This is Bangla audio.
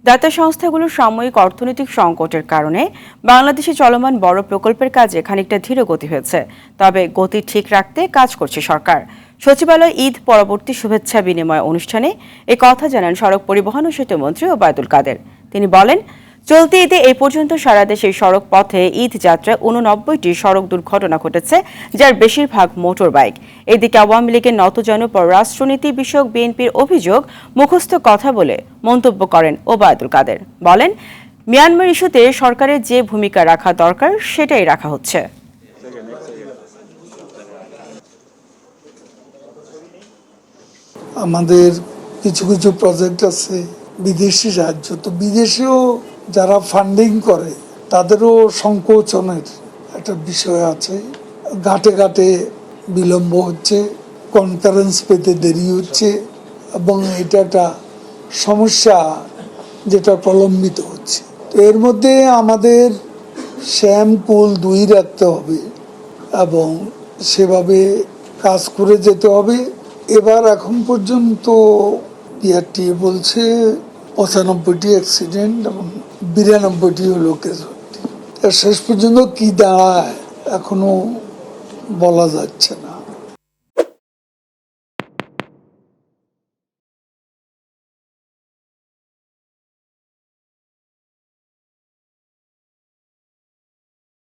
দাতা সংস্থাগুলোর সাময়িক অর্থনৈতিক সংকটের কারণে বাংলাদেশে চলমান বড় প্রকল্পের কাজে খানিকটা ধীর গতি হয়েছে। তবে গতি ঠিক রাখতে কাজ করছে সরকার। সচিবালয় ঈদ পরবর্তী শুভেচ্ছা বিনিময় অনুষ্ঠানে এ কথা জানান সড়ক পরিবহন ও সেতুমন্ত্রী ওবায়দুল কাদের। তিনি বলেন, চলতি ঈদে এই পর্যন্ত সারা দেশের সড়ক পথে ঈদ যাত্রায় 89টি সড়ক দুর্ঘটনা ঘটেছে, যার বেশিরভাগ মোটর বাইক। এদিকে আওয়ামী লীগের নতজানু পররাষ্ট্রনীতি বিষয়ক বিএনপির অভিযোগ মুখস্থ কথা বলে মন্তব্য করেন ওবায়দুল কাদের। বলেন, মিয়ানমার ইস্যুতে সরকারের যে ভূমিকা রাখা দরকার সেটাই রাখা হচ্ছে। আমাদের কিছু কিছু প্রজেক্ট আছে বিদেশি সাহায্য, তো বিদেশেও যারা ফান্ডিং করে তাদেরও সংকোচনের একটা বিষয় আছে। ঘাটে ঘাটে বিলম্ব হচ্ছে, কনফারেন্স পেতে দেরি হচ্ছে এবং এটা একটা সমস্যা যেটা প্রলম্বিত হচ্ছে। তো এর মধ্যে আমাদের শ্যামকুল দুই রাখতে হবে এবং সেভাবে কাজ করে যেতে হবে। এবার এখন পর্যন্ত বিআরটিএ বলছে 95টি অ্যাক্সিডেন্ট এবং 92টি হলো ক্যাজুয়ালিটি। শেষ পর্যন্ত কি দাঁড়ায় এখনো বলা যাচ্ছে না।